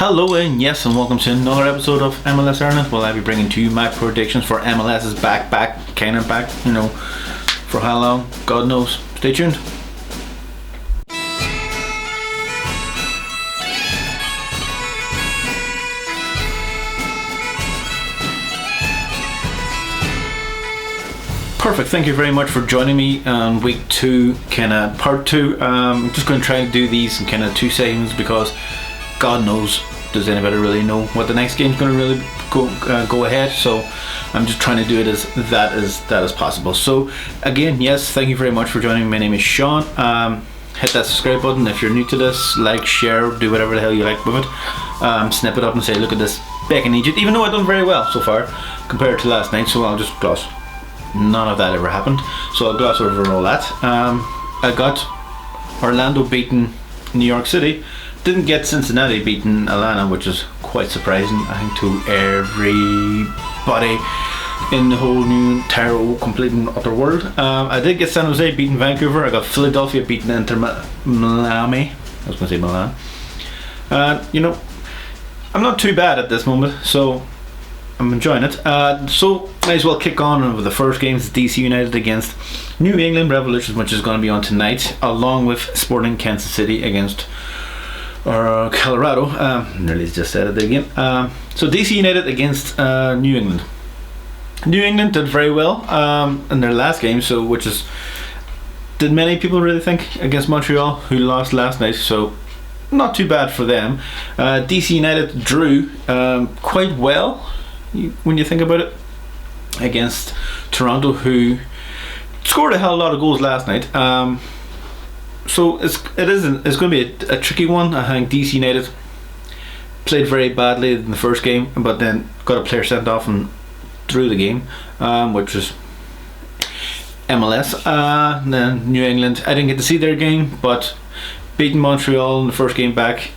Hello and yes, and welcome to another episode of MLS Ireland. Well, I'll be bringing to you my predictions for MLSisBack, kind of back, for how long, God knows. Stay tuned. Perfect, thank you very much for joining me on week 2, part 2. I'm just going to try to do these in two segments because God knows, does anybody really know what the next game's going to really go ahead? So I'm just trying to do it as possible. So again, yes, thank you very much for joining me. My name is Sean. Hit that subscribe button if you're new to this. Like, share, do whatever the hell you like with it. Snip it up and say, look at this back in Egypt. Even though I've done very well so far compared to last night, so I'll just gloss. None of that ever happened, so I'll gloss over all that. I got Orlando beating New York City. Didn't get Cincinnati beating Atlanta, which is quite surprising, I think, to everybody in the whole new entire complete and utter world. I did get San Jose beating Vancouver. I got Philadelphia beating Inter Miami. I was going to say Milan. I'm not too bad at this moment, so I'm enjoying it. So might as well kick on with the first game. It's DC United against New England Revolution, which is going to be on tonight, along with Sporting Kansas City against Colorado. Nearly just said it again. So DC United against New England. New England did very well in their last game, did many people really think, against Montreal, who lost last night, so not too bad for them. DC United drew quite well, when you think about it, against Toronto, who scored a hell of a lot of goals last night. So it's going to be a tricky one. I think DC United played very badly in the first game, but then got a player sent off and drew the game, which was MLS. And then New England, I didn't get to see their game, but beating Montreal in the first game back,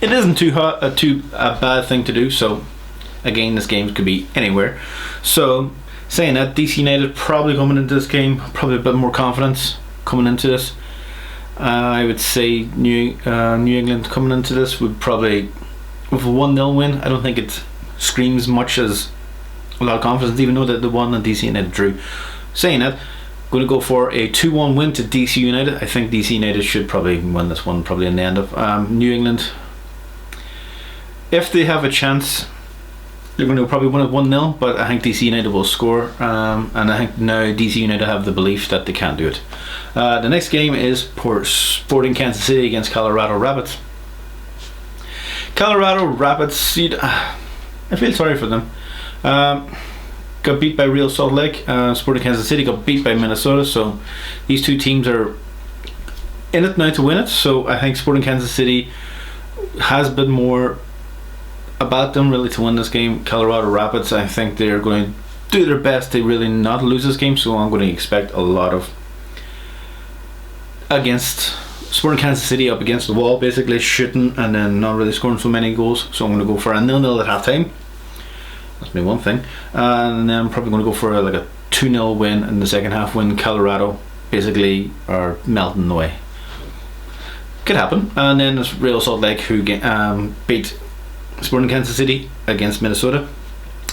it isn't too bad thing to do. So again, this game could be anywhere. So saying that, DC United probably coming into this game, probably a bit more confidence coming into this. I would say New England coming into this would probably, with a 1-0 win, I don't think it screams much as a lot of confidence, even though that the one that DC United drew. Saying that, going to go for a 2-1 win to DC United. I think DC United should probably win this one, probably in the end of. New England, if they have a chance, they're going to probably win it 1-0, but I think DC United will score, and I think now DC United have the belief that they can do it. The next game is Sporting Kansas City against Colorado Rapids. Colorado Rapids, I feel sorry for them. Got beat by Real Salt Lake. Sporting Kansas City got beat by Minnesota, so these two teams are in it now to win it. So I think Sporting Kansas City has a bit more about them really to win this game. Colorado Rapids, I think they're going to do their best to really not lose this game, so I'm going to expect a lot of against Sporting Kansas City, up against the wall, basically shooting and then not really scoring so many goals. So I'm going to go for a 0-0 at half time. That's me one thing, and then I'm probably going to go for a 2-0 win in the second half, when Colorado basically are melting away. Could happen. And then it's Real Salt Lake who beat Sporting Kansas City against Minnesota,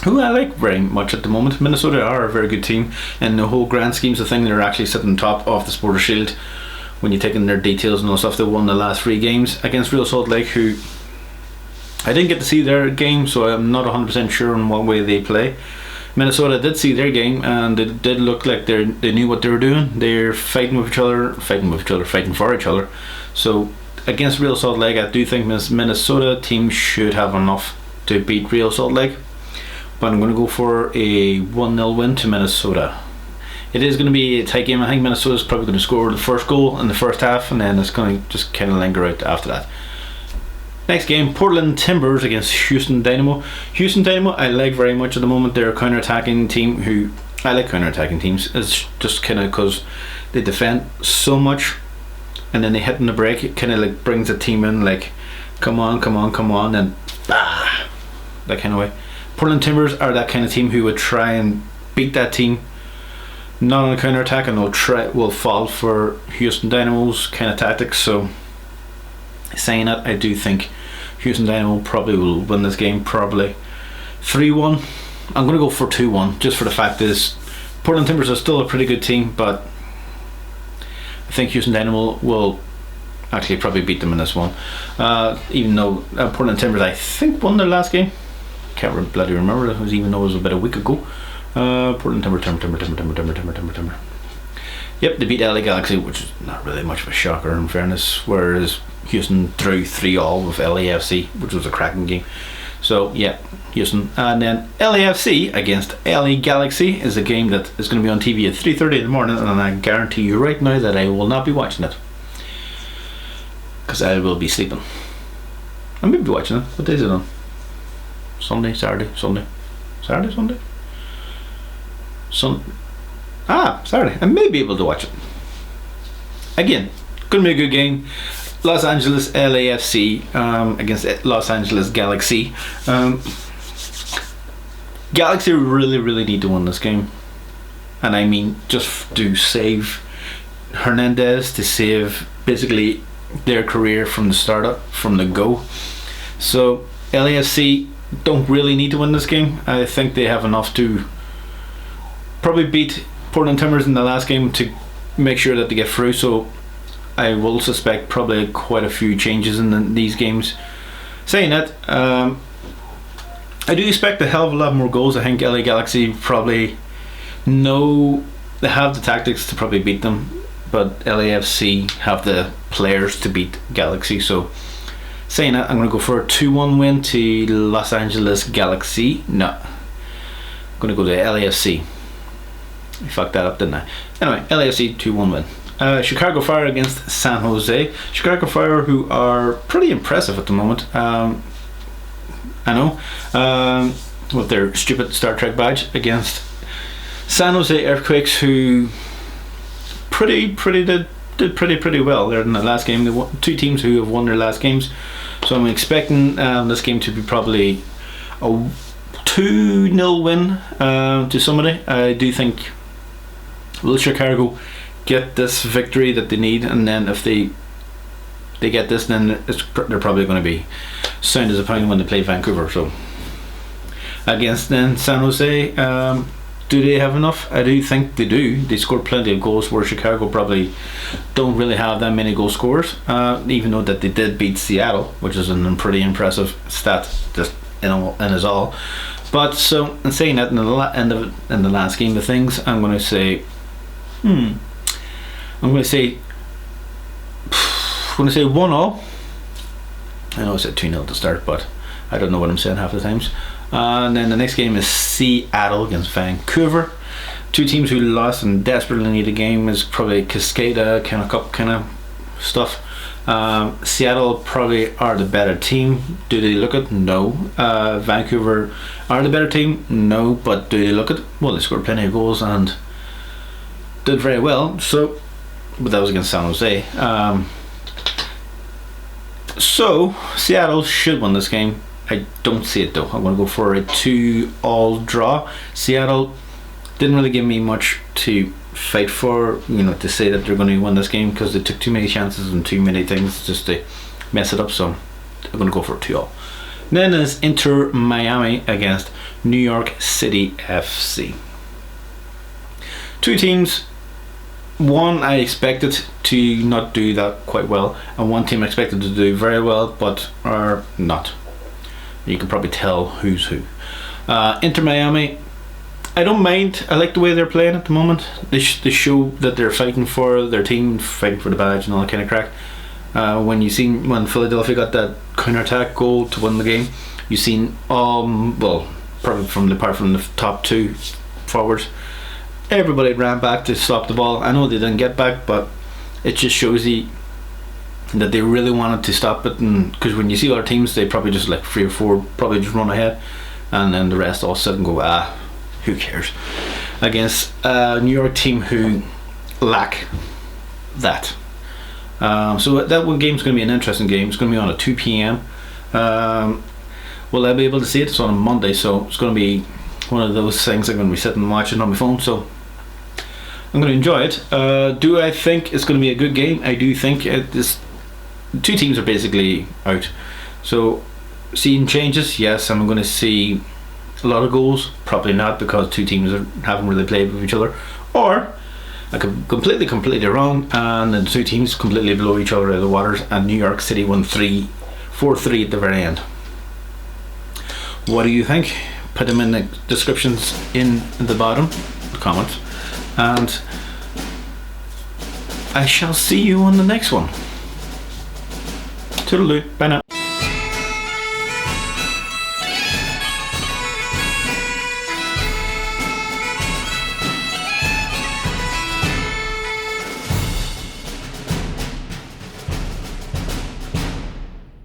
who I like very much at the moment. Minnesota are a very good team, and the whole grand schemes of things, they're actually sitting on top of the Supporters Shield. When you take in their details and all stuff, they won the last 3 games against Real Salt Lake, who I didn't get to see their game, so I'm not 100% sure on what way they play. Minnesota did see their game, and it did look like they knew what they were doing. They're fighting for each other. So against Real Salt Lake, I do think this Minnesota team should have enough to beat Real Salt Lake, but I'm going to go for a 1-0 win to Minnesota. It is going to be a tight game. I think Minnesota's probably going to score the first goal in the first half, and then it's going to just kind of linger out after that. Next game, Portland Timbers against Houston Dynamo. Houston Dynamo, I like very much at the moment. They're a counter-attacking team who I like counter-attacking teams. It's just kind of because they defend so much, and then they hit in the break. It kind of brings the team in, come on, and that kind of way. Portland Timbers are that kind of team who would try and beat that team, not on a counter attack, and will fall for Houston Dynamo's kind of tactics. So saying that, I do think Houston Dynamo probably will win this game, probably 3-1. I'm going to go for 2-1, just for the fact is Portland Timbers are still a pretty good team, but I think Houston Dynamo will actually probably beat them in this one. Even though Portland Timbers, I think, won their last game. Can't bloody remember. It was, even though it was about a week ago. Portland Timber. Yep, they beat LA Galaxy, which is not really much of a shocker in fairness. Whereas Houston drew 3-3 with LAFC, which was a cracking game. So yeah, Houston. And then LAFC against LA Galaxy is a game that is going to be on TV at 3:30 in the morning, and I guarantee you right now that I will not be watching it, because I will be sleeping. I may be watching it. What day is it on? Sunday, Saturday, Sunday. Saturday, Sunday? Saturday. I may be able to watch it. Again, gonna be a good game. Los Angeles LAFC against Los Angeles Galaxy. Galaxy really need to win this game, and I mean just to save Hernandez, to save basically their career from the start, from the go. So LAFC don't really need to win this game. I think they have enough to probably beat Portland Timbers in the last game to make sure that they get through. So I will suspect probably quite a few changes in these games. Saying that, I do expect a hell of a lot more goals. I think LA Galaxy probably know they have the tactics to probably beat them, but LAFC have the players to beat Galaxy. So saying that, I'm going to go for a 2-1 win to Los Angeles Galaxy. No, I'm going to go to LAFC. I fucked that up, didn't I? Anyway, LAFC 2-1 win. Chicago Fire against San Jose. Chicago Fire, who are pretty impressive at the moment. I know, with their stupid Star Trek badge, against San Jose Earthquakes, who did pretty well. They're in the last game. They won, two teams who have won their last games. So I'm expecting this game to be probably a 2-0 win to somebody. I do think will Chicago get this victory that they need, and then if they get this, then they're probably going to be sound disappointed when they play Vancouver. So against then San Jose, do they have enough? I do think they do. They scored plenty of goals, where Chicago probably don't really have that many goal scorers, even though that they did beat Seattle, which is a pretty impressive stat just in us all. But so in saying that, in the last game of things, I'm going to say 1-0. I know I said 2-0 to start, but I don't know what I'm saying half the times. And then the next game is Seattle against Vancouver. Two teams who lost and desperately need a game. Is probably Cascada kind of cup kind of stuff. Seattle probably are the better team. Do they look it? No. Vancouver are the better team? No. But do they look it? Well, they scored plenty of goals and did very well. So, but that was against San Jose. So Seattle should win this game. I don't see it though. I'm going to go for a 2-2 draw. Seattle didn't really give me much to fight for, to say that they're going to win this game, because they took too many chances and too many things just to mess it up. So I'm going to go for a 2-2. Then there's Inter Miami against New York City FC. Two teams. One I expected to not do that quite well, and one team I expected to do very well, but are not. You can probably tell who's who. Inter Miami, I don't mind. I like the way they're playing at the moment. They show that they're fighting for their team, fighting for the badge and all that kind of crack. When Philadelphia got that counter-attack goal to win the game, you seen probably apart from the top two forwards, everybody ran back to stop the ball. I know they didn't get back, but it just shows you that they really wanted to stop it. And because when you see other teams, they probably just like 3 or 4 probably just run ahead, and then the rest all sit and go, who cares, against a New York team who lack that. So that one game's going to be an interesting game. It's going to be on at 2 p.m. Will I be able to see it? It's on a Monday, so it's going to be one of those things I'm going to be sitting and watching on my phone. So I'm going to enjoy it. Do I think it's going to be a good game? I do think two teams are basically out. So, seeing changes, yes. Am I going to see a lot of goals? Probably not, because two teams haven't really played with each other. Or I could completely wrong, and the two teams completely blow each other out of the waters, and New York City won 4-3 at the very end. What do you think? Put them in the descriptions in the bottom, the comments, and I shall see you on the next one. Toodaloo, bye now.